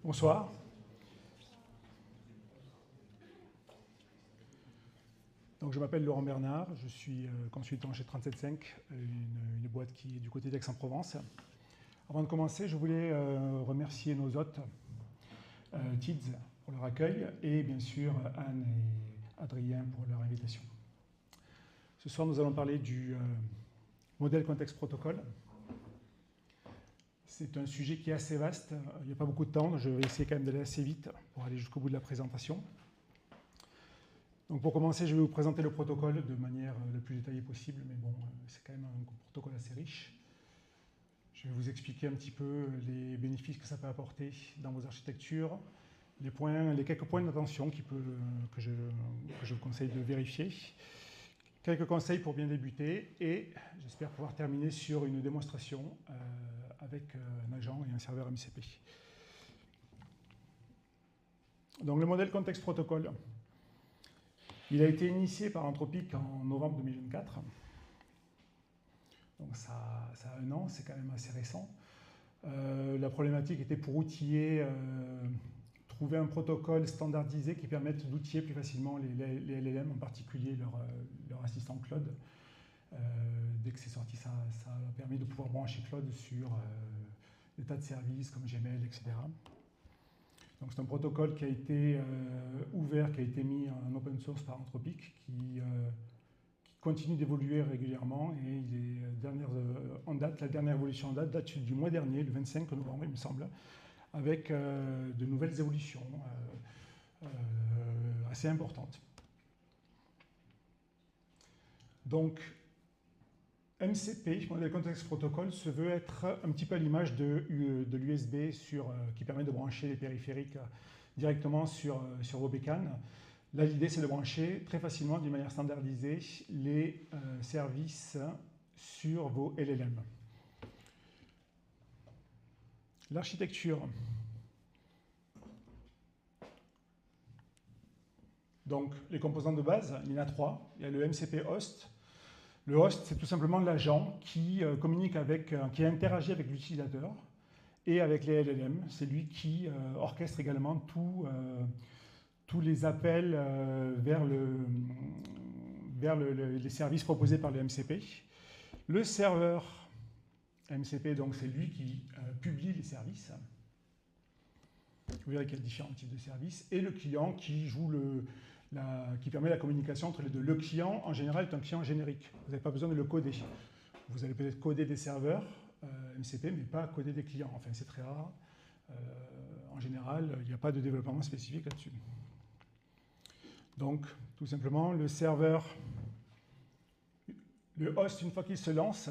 Bonsoir. Donc, je m'appelle Laurent Bernard, je suis consultant chez 375, une boîte qui est du côté d'Aix-en-Provence. Avant de commencer, je voulais remercier nos hôtes, Tids pour leur accueil et bien sûr Anne et Adrien pour leur invitation. Ce soir, nous allons parler du modèle contexte protocole. C'est un sujet qui est assez vaste, il n'y a pas beaucoup de temps, je vais essayer quand même d'aller assez vite pour aller jusqu'au bout de la présentation. Donc pour commencer, je vais vous présenter le protocole de manière la plus détaillée possible, mais bon, c'est quand même un protocole assez riche. Je vais vous expliquer un petit peu les bénéfices que ça peut apporter dans vos architectures, les quelques points d'attention que je vous conseille de vérifier, quelques conseils pour bien débuter, et j'espère pouvoir terminer sur une démonstration avec un agent et un serveur MCP. Donc le modèle contexte protocole. Il a été initié par Anthropic en novembre 2024. Donc ça a un an, c'est quand même assez récent. La problématique était pour outiller, trouver un protocole standardisé qui permette d'outiller plus facilement les LLM, en particulier leur assistant Claude. Dès que c'est sorti, ça a permis de pouvoir brancher Claude sur des tas de services comme Gmail, etc. Donc c'est un protocole qui a été ouvert, qui a été mis en open source par Anthropic, qui continue d'évoluer régulièrement, et la dernière évolution en date du mois dernier, le 25 novembre, il me semble, avec de nouvelles évolutions assez importantes. Donc, MCP, modèle contexte protocole, se veut être un petit peu à l'image de l'USB qui permet de brancher les périphériques directement sur vos bécanes. Là, l'idée, c'est de brancher très facilement, d'une manière standardisée, les services sur vos LLM. L'architecture. Donc, les composants de base, il y en a trois. Il y a le MCP host. Le host, c'est tout simplement l'agent qui communique qui interagit avec l'utilisateur et avec les LLM. C'est lui qui orchestre également tous les appels vers les services proposés par le MCP. Le serveur MCP, donc, c'est lui qui publie les services. Vous verrez qu'il y a différents types de services. Et le client qui qui permet la communication entre les deux. Le client, en général, est un client générique. Vous n'avez pas besoin de le coder. Vous allez peut-être coder des serveurs MCP, mais pas coder des clients. Enfin, c'est très rare. En général, il n'y a pas de développement spécifique là-dessus. Donc, tout simplement, le serveur, le host, une fois qu'il se lance,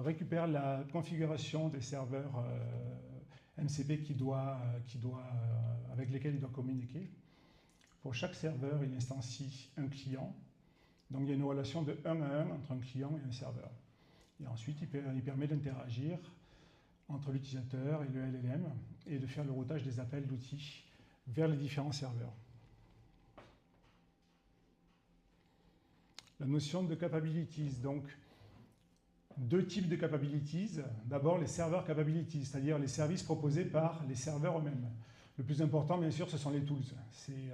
récupère la configuration des serveurs MCP avec lesquels il doit communiquer. Pour chaque serveur, il instancie un client. Donc, il y a une relation de 1 à 1 entre un client et un serveur. Et ensuite, il permet d'interagir entre l'utilisateur et le LLM et de faire le routage des appels d'outils vers les différents serveurs. La notion de capabilities. Donc, deux types de capabilities. D'abord, les serveurs capabilities, c'est-à-dire les services proposés par les serveurs eux-mêmes. Le plus important, bien sûr, ce sont les tools. C'est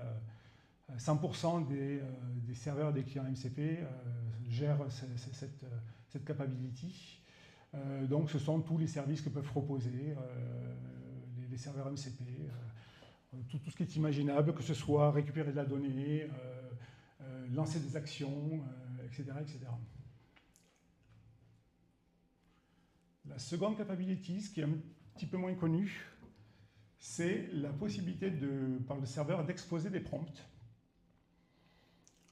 100% des serveurs des clients MCP gèrent cette capability. Donc, ce sont tous les services que peuvent proposer les serveurs MCP. Tout ce qui est imaginable, que ce soit récupérer de la donnée, lancer des actions, etc., etc. La seconde capability, ce qui est un petit peu moins connu, c'est la possibilité par le serveur d'exposer des prompts.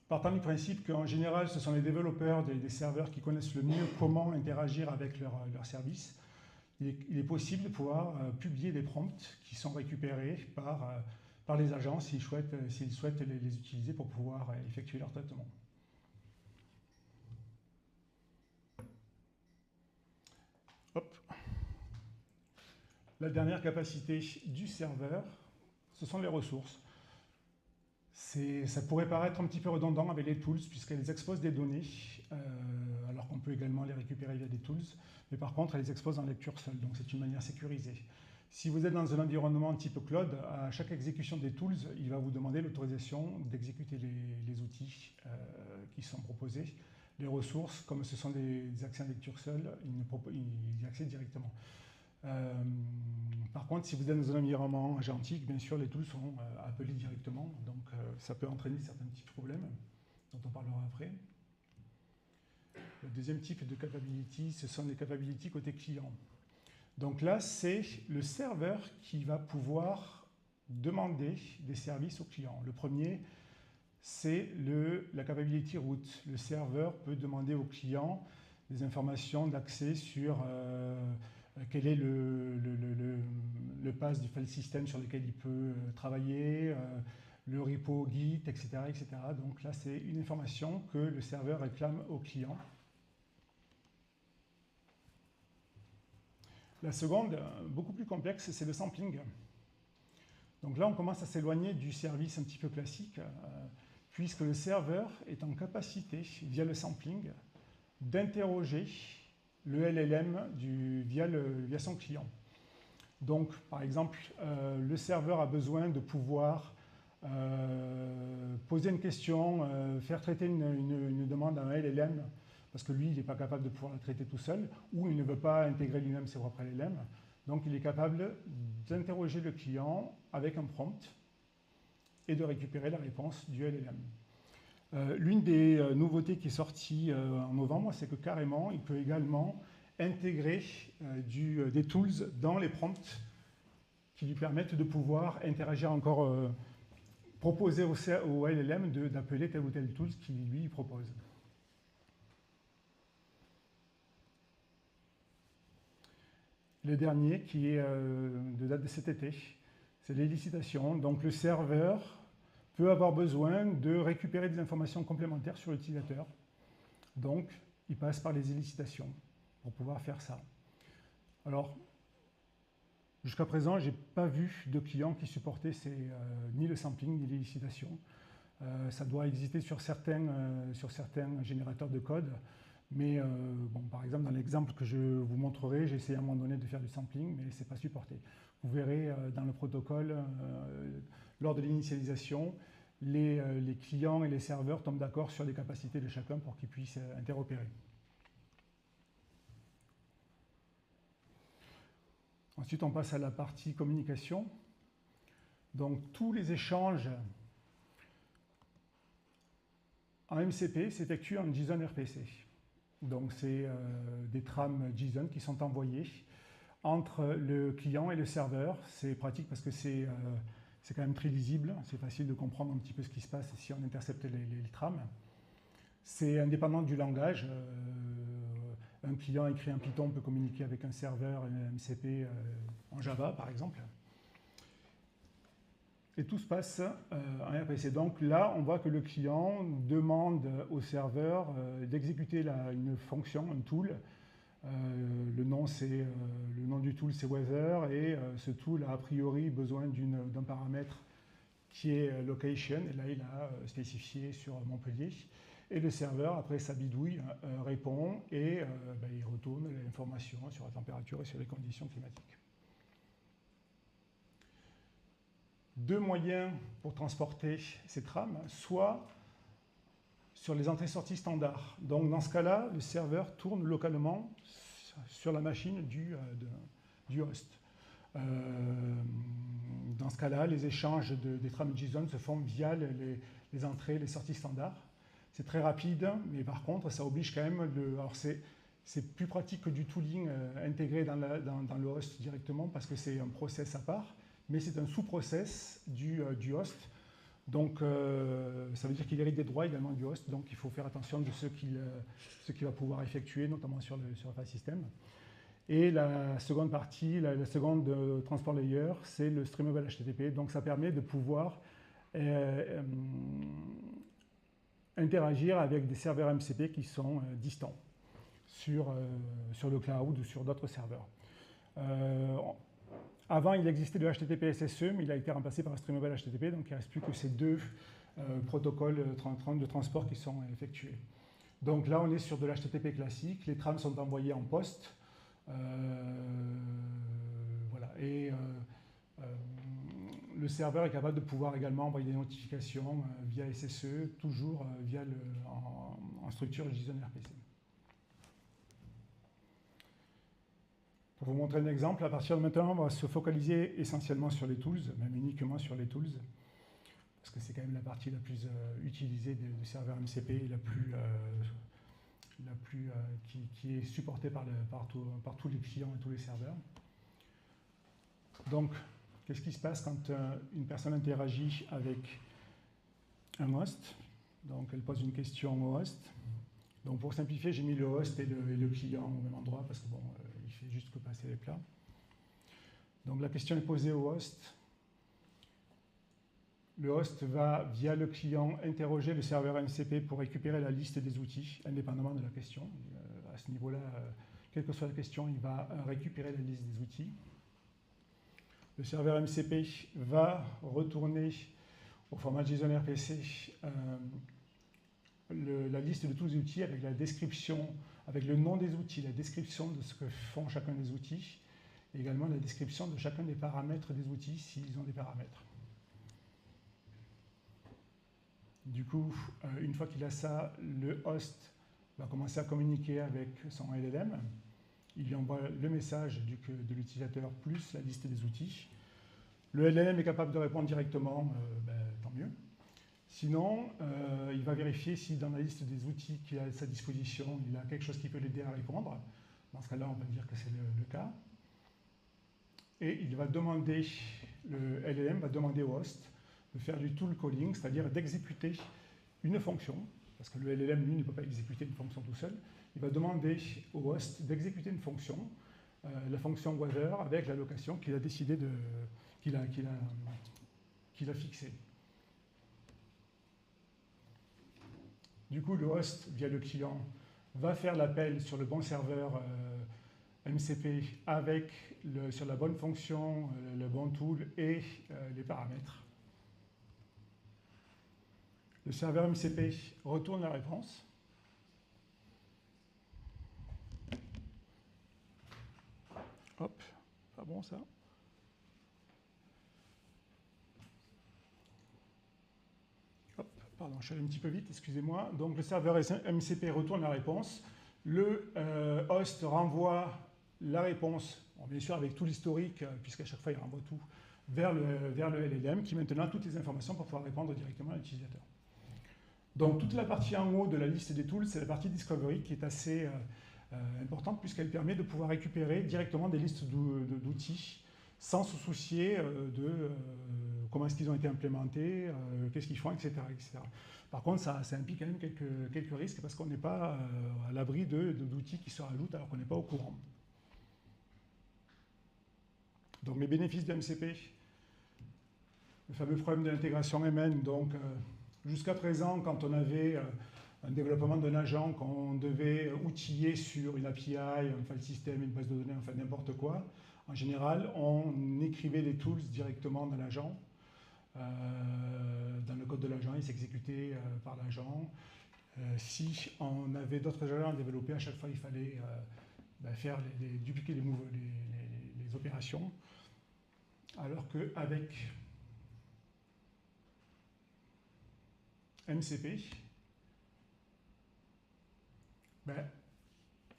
Partant du principe qu'en général, ce sont les développeurs des serveurs qui connaissent le mieux comment interagir avec leurs services, il est possible de pouvoir publier des prompts qui sont récupérés par les agents s'ils souhaitent les utiliser pour pouvoir effectuer leur traitement. Hop. La dernière capacité du serveur, ce sont les ressources. Ça pourrait paraître un petit peu redondant avec les tools, puisqu'elles exposent des données, alors qu'on peut également les récupérer via des tools, mais par contre, elles les exposent en lecture seule, donc c'est une manière sécurisée. Si vous êtes dans un environnement type cloud, à chaque exécution des tools, il va vous demander l'autorisation d'exécuter les outils qui sont proposés. Les ressources, comme ce sont des accès en lecture seule, il y accède directement. Par contre, si vous êtes dans un environnement agentique, bien sûr, les tools sont appelés directement. Donc, ça peut entraîner certains petits problèmes, dont on parlera après. Le deuxième type de capability, ce sont les capabilities côté client. Donc là, c'est le serveur qui va pouvoir demander des services au client. Le premier, c'est la capability route. Le serveur peut demander au client des informations d'accès sur quel est le pass du file system sur lequel il peut travailler, le repo Git, etc., etc. Donc là, c'est une information que le serveur réclame au client. La seconde, beaucoup plus complexe, c'est le sampling. Donc là, on commence à s'éloigner du service un petit peu classique, puisque le serveur est en capacité, via le sampling, d'interroger le LLM via son client. Donc, par exemple, le serveur a besoin de pouvoir poser une question, faire traiter une demande à un LLM, parce que lui, il n'est pas capable de pouvoir la traiter tout seul, ou il ne veut pas intégrer lui-même ses propres LLM. Donc, il est capable d'interroger le client avec un prompt et de récupérer la réponse du LLM. L'une des nouveautés qui est sortie en novembre, c'est que carrément, il peut également intégrer des tools dans les prompts qui lui permettent de pouvoir interagir encore, proposer au LLM d'appeler tel ou tel tool qu'il lui propose. Le dernier, qui est de date de cet été, c'est l'élicitation. Donc le serveur peut avoir besoin de récupérer des informations complémentaires sur l'utilisateur. Donc, il passe par les élicitations pour pouvoir faire ça. Alors, jusqu'à présent, je n'ai pas vu de client qui supportait ni le sampling ni l'élicitation. Ça doit exister sur certains générateurs de code. Mais bon, par exemple, dans l'exemple que je vous montrerai, j'ai essayé à un moment donné de faire du sampling, mais ce n'est pas supporté. Vous verrez dans le protocole, lors de l'initialisation, les clients et les serveurs tombent d'accord sur les capacités de chacun pour qu'ils puissent interopérer. Ensuite, on passe à la partie communication. Donc, tous les échanges en MCP s'effectuent en JSON RPC. Donc, c'est des trames JSON qui sont envoyées entre le client et le serveur. C'est pratique parce que c'est quand même très lisible. C'est facile de comprendre un petit peu ce qui se passe si on intercepte les trames. C'est indépendant du langage. Un client écrit en Python peut communiquer avec un serveur MCP en Java, par exemple. Et tout se passe en RPC. Donc là, on voit que le client demande au serveur d'exécuter une fonction, un tool. Le nom du tool, c'est weather, et ce tool a a priori besoin d'un paramètre qui est location. Et là, il a spécifié sur Montpellier. Et le serveur, après sa bidouille, répond et il retourne l'information sur la température et sur les conditions climatiques. Deux moyens pour transporter ces trames, soit sur les entrées-sorties standards. Donc dans ce cas-là, le serveur tourne localement sur la machine du host. Dans ce cas-là, les échanges des trames JSON se font via les entrées et les sorties standards. C'est très rapide, mais par contre, ça oblige quand même alors c'est plus pratique que du tooling intégré dans le host directement parce que c'est un process à part, mais c'est un sous-process du host. Donc, ça veut dire qu'il hérite des droits également du host, donc il faut faire attention de ce qu'il va pouvoir effectuer, notamment sur le file system. Et la seconde partie, la seconde transport layer, c'est le streamable HTTP. Donc, ça permet de pouvoir interagir avec des serveurs MCP qui sont distants sur le cloud ou sur d'autres serveurs. Avant, il existait le HTTP SSE, mais il a été remplacé par le streamable HTTP, donc il ne reste plus que ces deux protocoles de transport qui sont effectués. Donc là, on est sur de l'HTTP classique, les trames sont envoyées en poste, voilà. Et le serveur est capable de pouvoir également envoyer des notifications via SSE, toujours en structure JSON RPC. Pour vous montrer un exemple, à partir de maintenant, on va se focaliser essentiellement sur les tools, même uniquement sur les tools, parce que c'est quand même la partie la plus utilisée du serveur MCP et qui est supportée par tous les clients et tous les serveurs. Donc, qu'est-ce qui se passe quand une personne interagit avec un host? Donc, elle pose une question au host. Donc, pour simplifier, j'ai mis le host et le client au même endroit parce que bon, il fait juste que passer les plats. Donc, la question est posée au host. Le host va, via le client, interroger le serveur MCP pour récupérer la liste des outils, indépendamment de la question. À ce niveau-là, quelle que soit la question, il va récupérer la liste des outils. Le serveur MCP va retourner au format JSON RPC la liste de tous les outils avec la description, avec le nom des outils, la description de ce que font chacun des outils, et également la description de chacun des paramètres des outils s'ils ont des paramètres. Du coup, une fois qu'il a ça, le host va commencer à communiquer avec son LLM. Il lui envoie le message de l'utilisateur plus la liste des outils. Le LLM est capable de répondre directement, tant mieux. Sinon, il va vérifier si dans la liste des outils qu'il a à sa disposition, il a quelque chose qui peut l'aider à répondre. Dans ce cas-là, on peut dire que c'est le cas. Et il va demander, le LLM va demander au host de faire du tool calling, c'est-à-dire d'exécuter une fonction, parce que le LLM, lui, ne peut pas exécuter une fonction tout seul. Il va demander au host d'exécuter une fonction, la fonction whether, avec l'allocation qu'il a décidé qu'il a fixée. Du coup, le host, via le client, va faire l'appel sur le bon serveur MCP sur la bonne fonction, le bon tool et les paramètres. Le serveur MCP retourne la réponse. Hop, pas bon ça. Hop, pardon, je suis allé un petit peu vite, excusez-moi. Donc le serveur MCP retourne la réponse. Le host renvoie la réponse, bon, bien sûr avec tout l'historique, puisqu'à chaque fois il renvoie tout, vers le LLM qui maintenant a toutes les informations pour pouvoir répondre directement à l'utilisateur. Donc toute la partie en haut de la liste des tools, c'est la partie discovery qui est assez importante puisqu'elle permet de pouvoir récupérer directement des listes d'outils sans se soucier de comment est-ce qu'ils ont été implémentés, qu'est-ce qu'ils font, etc., etc. Par contre, ça implique quand même quelques risques parce qu'on n'est pas à l'abri d'outils qui se rajoutent alors qu'on n'est pas au courant. Donc les bénéfices de MCP, le fameux problème de l'intégration MN, donc jusqu'à présent, quand on avait un développement d'un agent qu'on devait outiller sur une API, un file system, une base de données, enfin n'importe quoi, en général, on écrivait les tools directement dans l'agent. Dans le code de l'agent, il s'exécutait par l'agent. Si on avait d'autres agents à développer, à chaque fois, il fallait dupliquer les opérations. Alors qu'avec MCP,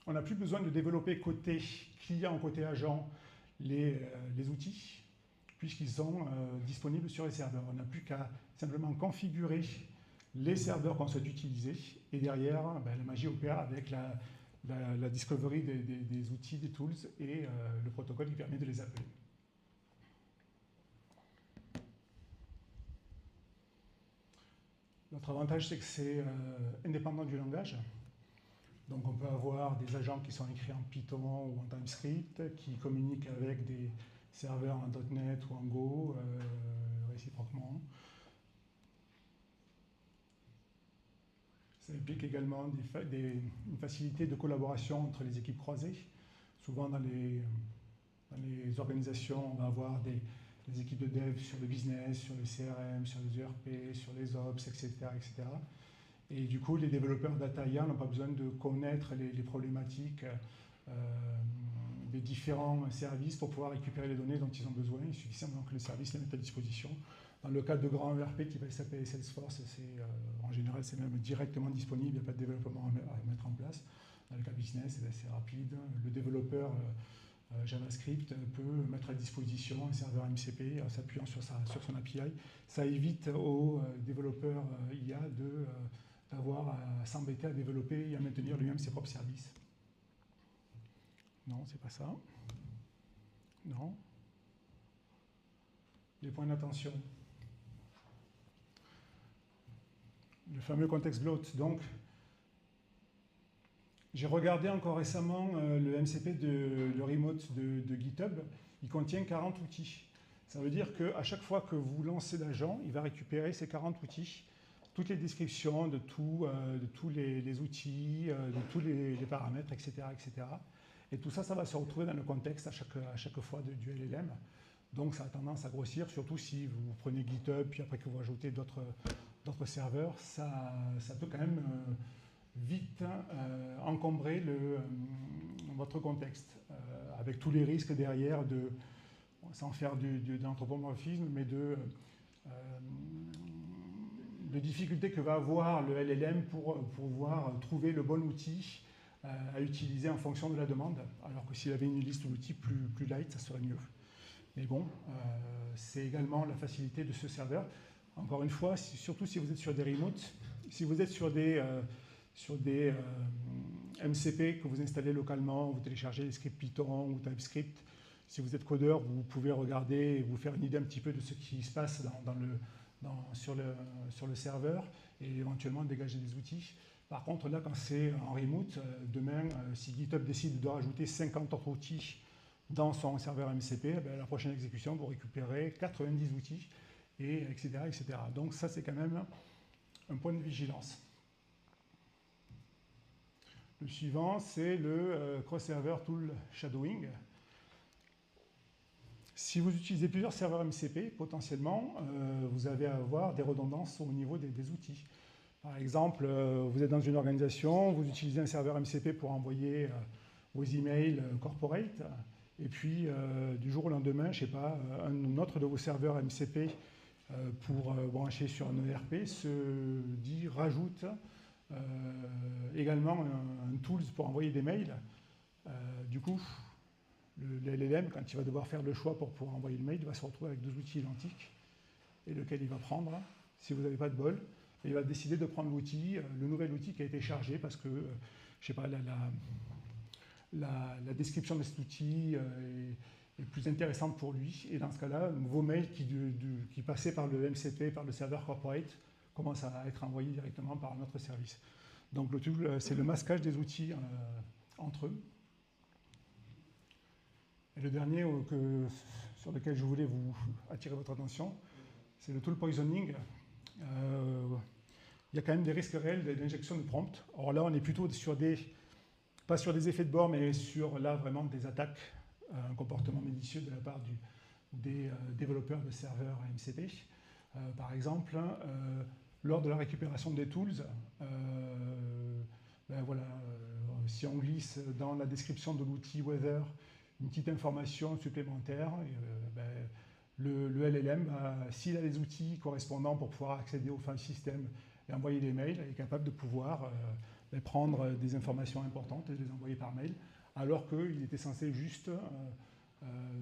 on n'a plus besoin de développer côté client, côté agent, les outils, puisqu'ils sont disponibles sur les serveurs. On n'a plus qu'à simplement configurer les serveurs qu'on souhaite utiliser, et derrière, la magie opère avec la discovery des outils, des tools, et le protocole qui permet de les appeler. L'autre avantage, c'est que c'est indépendant du langage. Donc on peut avoir des agents qui sont écrits en Python ou en TypeScript, qui communiquent avec des serveurs en .NET ou en Go, réciproquement. Ça implique également une facilité de collaboration entre les équipes croisées. Souvent dans les organisations, on va avoir des équipes de dev sur le business, sur le CRM, sur les ERP, sur les Ops, etc., etc. Et du coup, les développeurs data IA n'ont pas besoin de connaître les problématiques des différents services pour pouvoir récupérer les données dont ils ont besoin. Il suffit simplement que le service les mette à disposition. Dans le cadre de grands ERP qui va s'appeler Salesforce, en général, c'est même directement disponible, il n'y a pas de développement à mettre en place. Dans le cas business, c'est assez rapide. Le développeur JavaScript peut mettre à disposition un serveur MCP en s'appuyant sur son API. Ça évite aux développeurs IA d'avoir à s'embêter à développer et à maintenir lui-même ses propres services. Non, c'est pas ça. Non. Les points d'attention. Le fameux context bloat. Donc, j'ai regardé encore récemment le MCP, le remote de GitHub. Il contient 40 outils. Ça veut dire qu'à chaque fois que vous lancez l'agent, il va récupérer ces 40 outils, toutes les descriptions de tous les outils, de tous les paramètres, etc., etc. Et tout ça, ça va se retrouver dans le contexte à chaque fois du LLM. Donc ça a tendance à grossir, surtout si vous prenez GitHub, puis après que vous ajoutez d'autres serveurs, ça peut quand même vite encombrer votre contexte, avec tous les risques derrière, sans faire de l'anthropomorphisme, mais de difficultés que va avoir le LLM pour pouvoir trouver le bon outil à utiliser en fonction de la demande, alors que s'il avait une liste d'outils plus light, ça serait mieux. Mais bon, c'est également la facilité de ce serveur. Encore une fois, surtout si vous êtes sur des remotes, si vous êtes sur des MCP que vous installez localement, vous téléchargez des scripts Python ou TypeScript, si vous êtes codeur, vous pouvez regarder et vous faire une idée un petit peu de ce qui se passe sur le serveur et éventuellement dégager des outils. Par contre, là, quand c'est en remote, demain, si GitHub décide de rajouter 50 autres outils dans son serveur MCP, la prochaine exécution, vous récupérez 90 outils, etc., etc. Donc ça, c'est quand même un point de vigilance. Le suivant, c'est le cross-server tool shadowing. Si vous utilisez plusieurs serveurs MCP, potentiellement, vous allez avoir des redondances au niveau des outils. Par exemple, vous êtes dans une organisation, vous utilisez un serveur MCP pour envoyer vos emails corporate, et puis du jour au lendemain, je ne sais pas, un autre de vos serveurs MCP pour brancher sur un ERP rajoute également un tools pour envoyer des mails. Du coup, le LLM, quand il va devoir faire le choix pour pouvoir envoyer le mail, il va se retrouver avec deux outils identiques, et lequel il va prendre, si vous n'avez pas de bol, et il va décider de prendre l'outil, le nouvel outil qui a été chargé, parce que, je sais pas, la description de cet outil est plus intéressante pour lui, et dans ce cas-là, vos mails qui passaient par le MCP, par le serveur corporate, commencent à être envoyés directement par notre service. Donc le tool, c'est le masquage des outils entre eux. Et le dernier sur lequel je voulais vous attirer votre attention, c'est le tool poisoning. Il y a quand même des risques réels d'injection de prompts. Or là, on est plutôt pas sur des effets de bord, mais sur là vraiment des attaques, un comportement malicieux de la part des développeurs de serveurs MCP. Par exemple, lors de la récupération des tools, si on glisse dans la description de l'outil Weather une petite information supplémentaire, le LLM, s'il a les outils correspondants pour pouvoir accéder au file system et envoyer des mails, est capable de pouvoir prendre des informations importantes et les envoyer par mail, alors qu'il était censé juste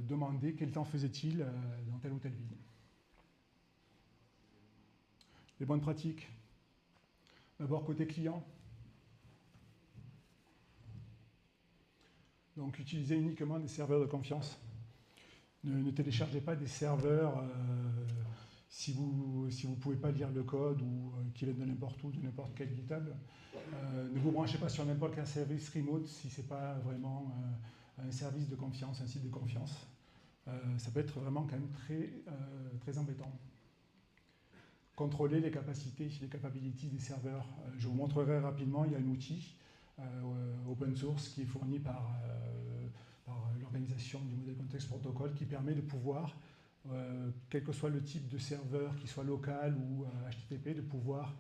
demander quel temps faisait-il dans telle ou telle ville. Les bonnes pratiques. D'abord côté client. Donc utilisez uniquement des serveurs de confiance. Ne téléchargez pas des serveurs si vous ne pouvez pas lire le code ou qui viennent de n'importe où, de n'importe quel GitHub. Ne vous branchez pas sur n'importe quel service remote si ce n'est pas vraiment un service de confiance, un site de confiance. Ça peut être vraiment quand même très embêtant. Contrôler les capacités, les capabilities des serveurs. Je vous montrerai rapidement, il y a un outil open source qui est fourni par l'organisation du modèle Context Protocol qui permet de pouvoir, quel que soit le type de serveur, qu'il soit local ou HTTP, de pouvoir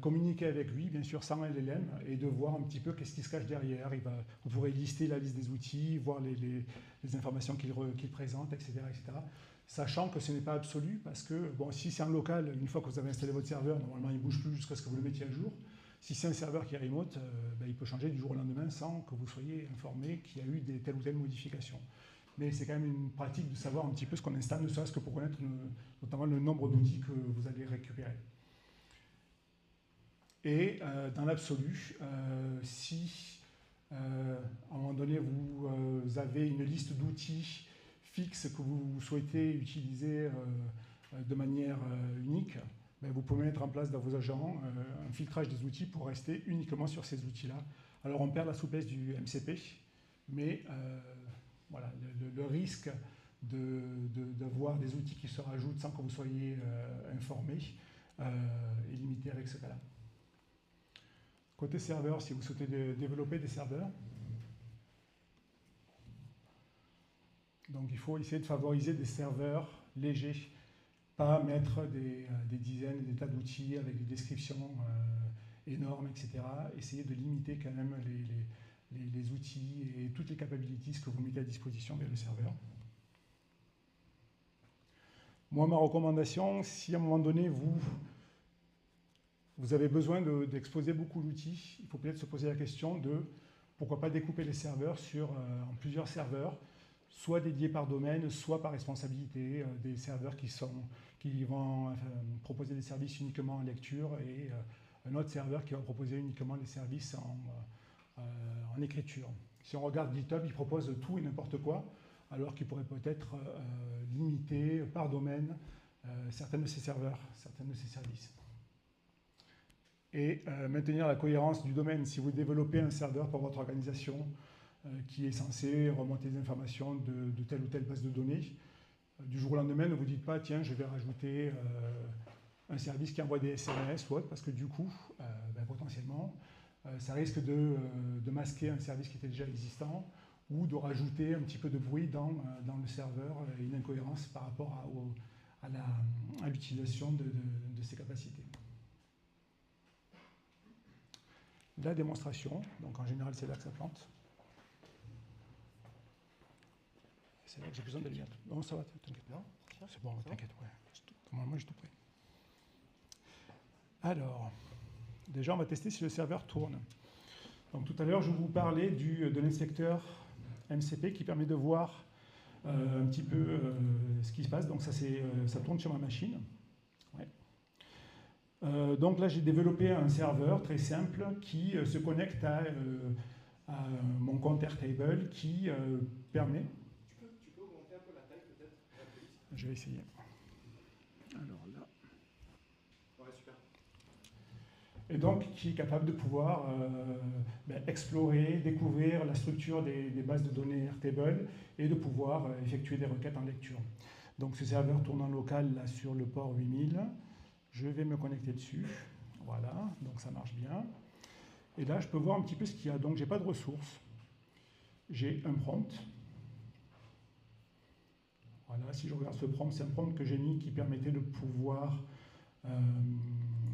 communiquer avec lui, bien sûr sans LLM, et de voir un petit peu qu'est-ce qui se cache derrière. Vous pourrez lister la liste des outils, voir les informations qu'il présente, etc., etc. Sachant que ce n'est pas absolu, parce que bon, si c'est en local, une fois que vous avez installé votre serveur, normalement il ne bouge plus jusqu'à ce que vous le mettiez à jour. Si c'est un serveur qui est remote, il peut changer du jour au lendemain sans que vous soyez informé qu'il y a eu telle ou telle modification. Mais c'est quand même une pratique de savoir un petit peu ce qu'on installe, ne serait-ce que pour connaître notamment le nombre d'outils que vous allez récupérer. Et dans l'absolu, si à un moment donné vous avez une liste d'outils fixe que vous souhaitez utiliser de manière unique, vous pouvez mettre en place dans vos agents un filtrage des outils pour rester uniquement sur ces outils-là. Alors on perd la souplesse du MCP, mais voilà, le risque d'avoir des outils qui se rajoutent sans que vous soyez informé est limité avec ce cas-là. Côté serveur, si vous souhaitez développer des serveurs, donc il faut essayer de favoriser des serveurs légers, pas mettre des dizaines, des tas d'outils avec des descriptions énormes, etc. Essayez de limiter quand même les outils et toutes les capabilities que vous mettez à disposition vers le serveur. Moi, ma recommandation, si à un moment donné, vous avez besoin d'exposer beaucoup d'outils, il faut peut-être se poser la question de pourquoi pas découper les serveurs en plusieurs serveurs, soit dédiés par domaine, soit par responsabilité, des serveurs qui vont proposer des services uniquement en lecture et un autre serveur qui va proposer uniquement des services en écriture. Si on regarde GitHub, il propose tout et n'importe quoi, alors qu'il pourrait peut-être limiter par domaine certains de ces serveurs, certains de ces services. Et maintenir la cohérence du domaine. Si vous développez un serveur pour votre organisation qui est censé remonter des informations de telle ou telle base de données, du jour au lendemain, ne vous dites pas, tiens, je vais rajouter un service qui envoie des SMS ou autre, parce que du coup, potentiellement, ça risque de masquer un service qui était déjà existant ou de rajouter un petit peu de bruit dans le serveur et une incohérence par rapport à l'utilisation de ses capacités. La démonstration, donc en général c'est là que ça plante. C'est là que j'ai besoin de lumière. Non, ça va, t'inquiète. C'est bon, t'inquiète, ouais. Moi, je suis tout prêt. Alors, déjà, on va tester si le serveur tourne. Donc tout à l'heure, je vous parlais de l'inspecteur MCP qui permet de voir un petit peu ce qui se passe. Donc ça tourne sur ma machine. Ouais. Donc là, j'ai développé un serveur très simple qui se connecte à mon compte Airtable qui permet... Tu peux augmenter un peu la taille peut-être? Je vais essayer. Alors là... Ouais, super. Et donc qui est capable de pouvoir explorer, découvrir la structure des bases de données Airtable et de pouvoir effectuer des requêtes en lecture. Donc ce serveur tourne en local là, sur le port 8000. Je vais me connecter dessus. Voilà, donc ça marche bien. Et là, je peux voir un petit peu ce qu'il y a. Donc, je n'ai pas de ressources. J'ai un prompt. Voilà, si je regarde ce prompt, c'est un prompt que j'ai mis qui permettait de pouvoir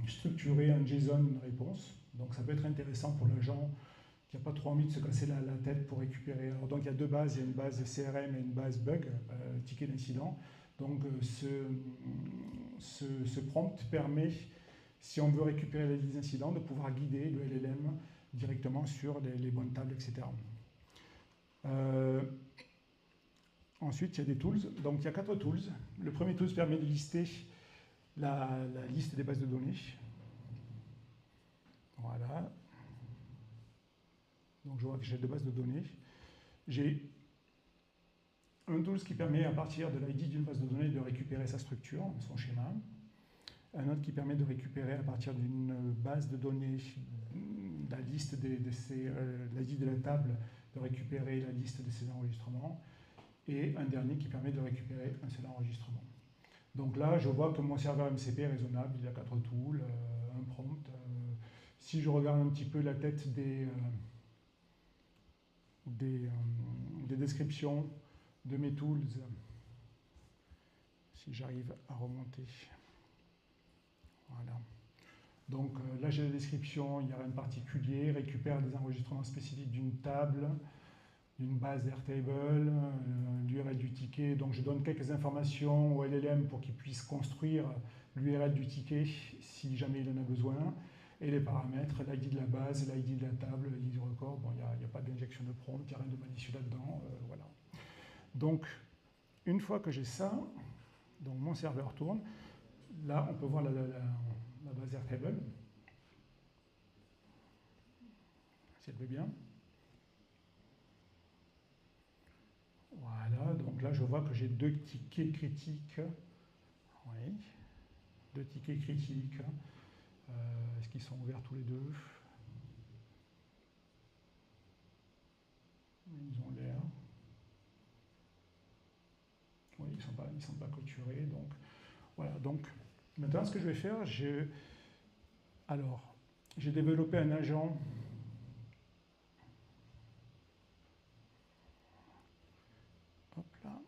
structurer en JSON une réponse. Donc, ça peut être intéressant pour l'agent qui n'a pas trop envie de se casser la tête pour récupérer. Alors, donc, il y a deux bases. Il y a une base CRM et une base bug, ticket d'incident. Donc, ce prompt permet, si on veut récupérer les incidents, de pouvoir guider le LLM directement sur les bonnes tables, etc. Ensuite, il y a des tools. Donc, il y a 4 tools. Le premier tool permet de lister la liste des bases de données. Voilà. Donc, je vois que j'ai 2 bases de données. J'ai un tool qui permet, à partir de l'ID d'une base de données, de récupérer sa structure, son schéma. Un autre qui permet de récupérer, à partir d'une base de données, la liste l'ID de la table, de récupérer la liste de ses enregistrements. Et un dernier qui permet de récupérer un seul enregistrement. Donc là, je vois que mon serveur MCP est raisonnable. Il a 4 tools, un prompt. Si je regarde un petit peu la tête des descriptions de mes tools, si j'arrive à remonter, voilà. Donc là, j'ai la description, il n'y a rien de particulier, récupère des enregistrements spécifiques d'une table, d'une base Airtable, l'URL du ticket. Donc je donne quelques informations au LLM pour qu'il puisse construire l'URL du ticket si jamais il en a besoin. Et les paramètres, l'ID de la base, l'ID de la table, l'ID du record. Bon, il n'y a pas d'injection de prompt, il n'y a rien de malicieux là-dedans. Voilà. Donc, une fois que j'ai ça, donc mon serveur tourne. Là, on peut voir la base Airtable. Si elle veut bien. Voilà, donc là, je vois que j'ai 2 tickets critiques. Oui, 2 tickets critiques. Est-ce qu'ils sont ouverts tous les deux? Ils ont l'air. Oui, ils ne sont pas clôturés. Donc, voilà. Donc, maintenant, ce que je vais faire, j'ai développé un agent. Hop là.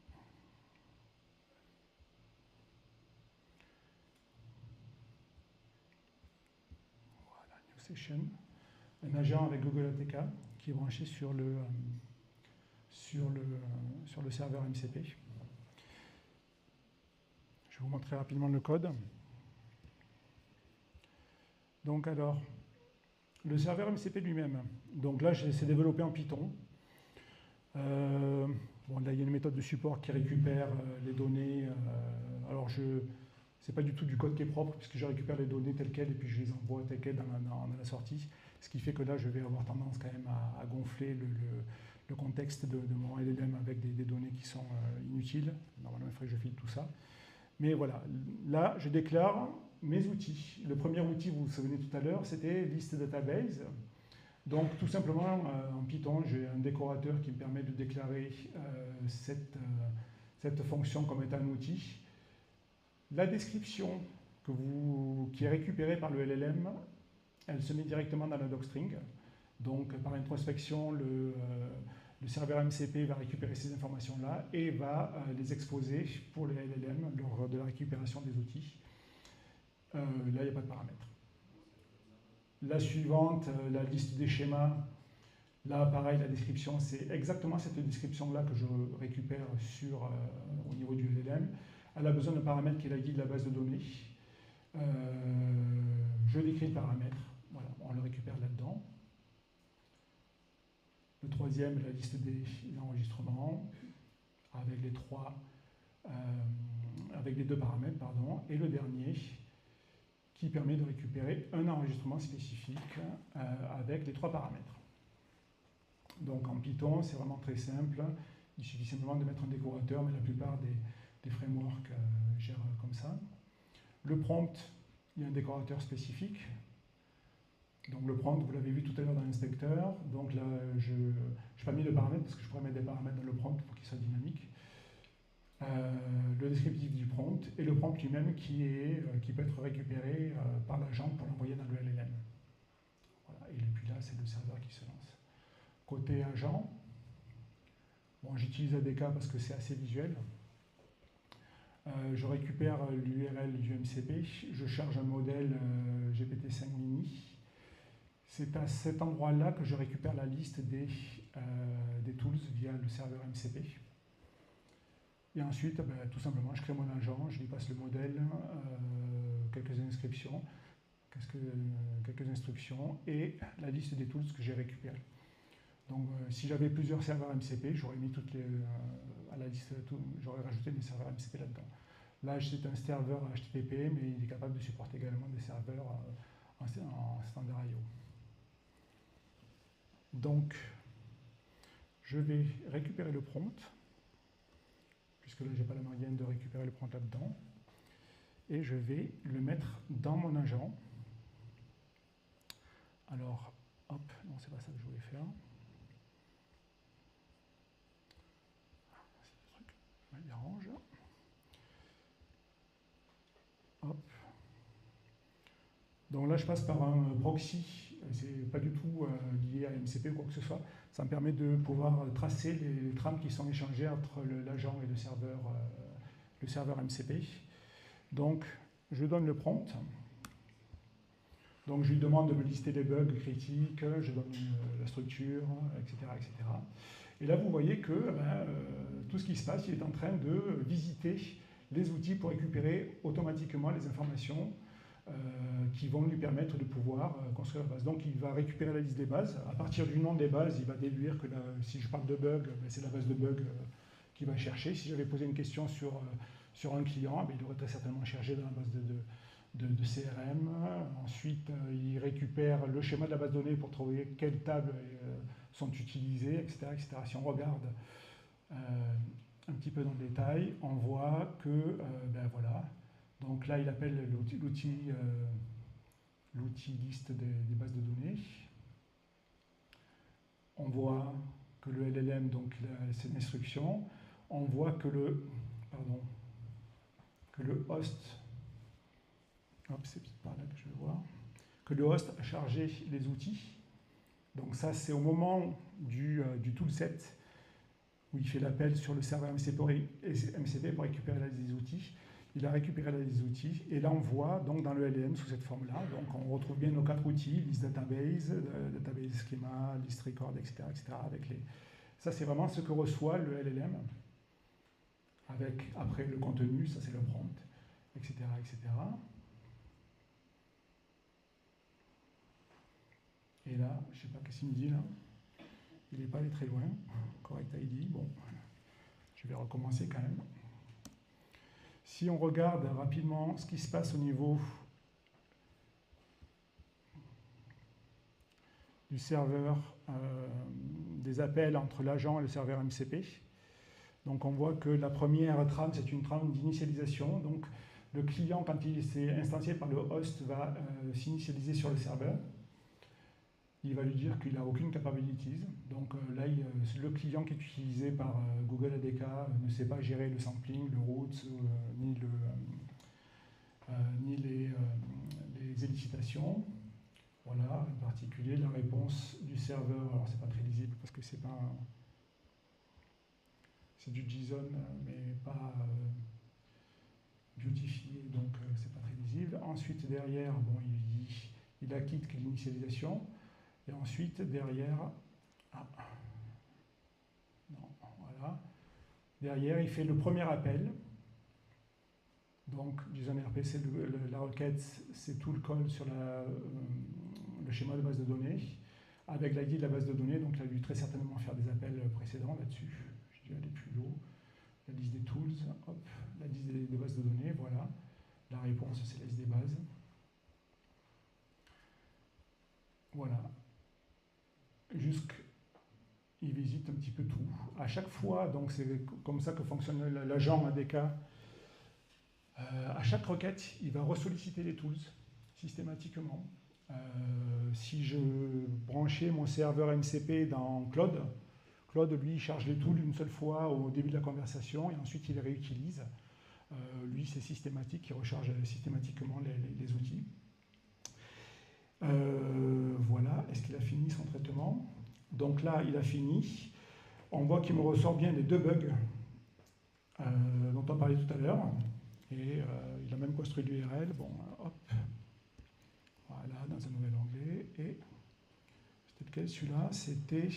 Voilà, New Session. Un agent avec Google ATK qui est branché sur le serveur MCP. Je vais vous montrer rapidement le code. Donc alors, le serveur MCP lui-même. Donc là, c'est développé en Python. Bon, là, il y a une méthode de support qui récupère les données. Alors, c'est pas du tout du code qui est propre, puisque je récupère les données telles quelles et puis je les envoie telles quelles dans la sortie. Ce qui fait que là, je vais avoir tendance quand même à gonfler le contexte de mon LLM avec des données qui sont inutiles. Normalement, il faudrait que je file tout ça. Mais voilà, là, je déclare mes outils. Le premier outil, vous vous souvenez tout à l'heure, c'était list database. Donc, tout simplement, en Python, j'ai un décorateur qui me permet de déclarer cette fonction comme étant un outil. La description qui est récupérée par le LLM, elle se met directement dans la docstring. Donc, par introspection, le serveur MCP va récupérer ces informations-là et va les exposer pour le LLM lors de la récupération des outils. Là, il n'y a pas de paramètres. La suivante, la liste des schémas. Là, pareil, la description, c'est exactement cette description-là que je récupère au niveau du LLM. Elle a besoin d'un paramètre qui est l'ID de la base de données. Je décris le paramètre. Voilà, on le récupère là-dedans. Le troisième, la liste des enregistrements avec les 2 paramètres, pardon. Et le dernier, qui permet de récupérer un enregistrement spécifique avec les 3 paramètres. Donc en Python, c'est vraiment très simple. Il suffit simplement de mettre un décorateur, mais la plupart des frameworks gèrent comme ça. Le prompt, il y a un décorateur spécifique. Donc le prompt, vous l'avez vu tout à l'heure dans l'inspecteur. Donc là, je n'ai pas mis de paramètres parce que je pourrais mettre des paramètres dans le prompt pour qu'il soit dynamique. Le descriptif du prompt et le prompt lui-même qui peut être récupéré par l'agent pour l'envoyer dans le LLM. Voilà. Et puis là, c'est le serveur qui se lance. Côté agent, bon, j'utilise ADK parce que c'est assez visuel. Je récupère l'URL du MCP, je charge un modèle GPT-5 mini. C'est à cet endroit-là que je récupère la liste des tools via le serveur MCP. Et ensuite, tout simplement, je crée mon agent, je lui passe le modèle, quelques inscriptions, quelques instructions et la liste des tools que j'ai récupérés. Donc, si j'avais plusieurs serveurs MCP, j'aurais mis à la liste, j'aurais rajouté des serveurs MCP là-dedans. Là, c'est un serveur HTTP, mais il est capable de supporter également des serveurs en standard I/O. Donc, je vais récupérer le prompt, puisque là, je n'ai pas la moyenne de récupérer le prompt là-dedans, et je vais le mettre dans mon agent. Alors, hop, non, c'est pas ça que je voulais faire. C'est le truc, il dérange. Hop. Donc là, je passe par un proxy. C'est pas du tout lié à MCP ou quoi que ce soit. Ça me permet de pouvoir tracer les trames qui sont échangées entre l'agent et le serveur MCP. Donc, je donne le prompt. Donc je lui demande de me lister les bugs critiques, je donne la structure, etc., etc. Et là, vous voyez que tout ce qui se passe, il est en train de visiter les outils pour récupérer automatiquement les informations qui vont lui permettre de pouvoir construire la base. Donc il va récupérer la liste des bases. À partir du nom des bases, il va déduire que si je parle de bugs, c'est la base de bugs qu'il va chercher. Si j'avais posé une question sur un client, il aurait très certainement cherché dans la base de CRM. Ensuite, il récupère le schéma de la base de données pour trouver quelles tables sont utilisées, etc., etc. Si on regarde un petit peu dans le détail, on voit que, voilà. Donc là, il appelle l'outil liste des bases de données. On voit que le LLM, donc c'est une instruction. On voit que le host, c'est par là que je vais voir, que le host a chargé les outils. Donc ça, c'est au moment du toolset où il fait l'appel sur le serveur MCP pour récupérer la liste des outils. Il a récupéré la liste des outils, et là on voit donc dans le LLM sous cette forme-là, donc on retrouve bien nos 4 outils, liste database, database schema, list record, etc. etc. Ça c'est vraiment ce que reçoit le LLM, avec après le contenu, ça c'est le prompt, etc. etc. Et là, je ne sais pas qu'est-ce qu'il me dit là, il n'est pas allé très loin, correct ID, bon, je vais recommencer quand même. Si on regarde rapidement ce qui se passe au niveau du serveur, des appels entre l'agent et le serveur MCP, donc on voit que la première trame, c'est une trame d'initialisation. Donc le client, quand il s'est instancié par le host, va s'initialiser sur le serveur. Il va lui dire qu'il n'a aucune capabilities. Donc là, le client qui est utilisé par Google ADK ne sait pas gérer le sampling, le routes, ni les élicitations. Voilà, en particulier la réponse du serveur. Alors c'est pas très lisible parce que c'est pas c'est du JSON, mais pas beautifié, donc c'est pas très lisible. Ensuite derrière, bon, il acquitte l'initialisation. Et ensuite, derrière, derrière, il fait le premier appel. Donc, JSON RPC, la requête, c'est tout le call sur le schéma de base de données, avec l'ID de la base de données. Donc, il a dû très certainement faire des appels précédents là-dessus. Je vais aller plus haut. La liste des tools, hop, la liste des bases de données, voilà. La réponse, c'est la liste des bases. Voilà. Il visite un petit peu tout. À chaque fois, donc c'est comme ça que fonctionne l'agent ADK. À chaque requête, il va ressolliciter les tools systématiquement. Si je branchais mon serveur MCP dans Claude, lui, il charge les tools une seule fois au début de la conversation et ensuite il les réutilise. Lui, c'est systématique, il recharge systématiquement les outils. Voilà, est-ce qu'il a fini son traitement? Donc là, il a fini. On voit qu'il me ressort bien les 2 bugs dont on parlait tout à l'heure. Et il a même construit l'URL. Bon, hop. Voilà, dans un nouvel onglet. Et c'était lequel celui-là? C'était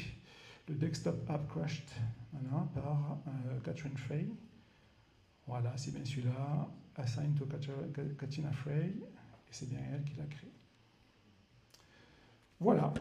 le Desktop App Crashed par Catherine Frey. Voilà, c'est bien celui-là. Assigned to Katina Frey. Et c'est bien elle qui l'a créé. Voilà.